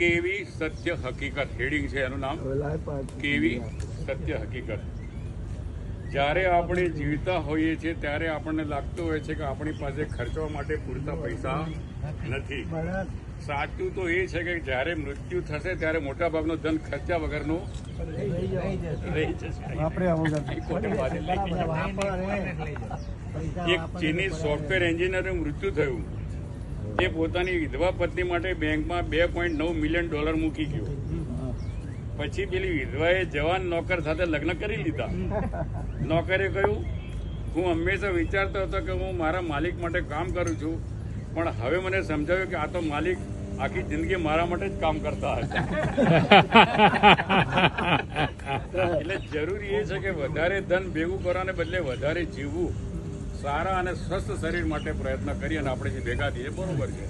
કેવી સત્ય હકીકત હેડિંગ છે એનું નામ, કેવી સત્ય હકીકત. જ્યારે આપણે જીવતા હોઈએ છીએ ત્યારે આપણને લાગતું હોય છે કે આપણી પાસે ખર્ચવા માટે પૂરતા પૈસા નથી. સાચું તો એ છે કે જ્યારે મૃત્યુ થશે ત્યારે મોટા ભાગનું ધન ખર્ચા વગરનું રહી જશે. એક ચીની સોફ્ટવેર એન્જિનિયરનું મૃત્યુ થયું. તે પોતાની વિધવા પત્ની માટે બેંકમાં $2.9 મિલિયન મૂકી ગયો. પછી પેલી વિધવાએ જવાન નોકર સાથે લગ્ન કરી લીધા. નોકરે કહ્યું, હું હંમેશા વિચારતો હતો કે હું મારા માલિક માટે કામ કરું છું, પણ હવે મને સમજાવ્યું કે આ તો માલિક આખી જિંદગી મારા માટે જ કામ કરતા હતા. એટલે જરૂરી એ છે કે વધારે ધન ભેગું કરવાને બદલે વધારે જીવવું, સારા અને સ્વસ્થ શરીર માટે પ્રયત્ન કરીએ અને આપણે જે ભેગા થઈએ બરોબર છે.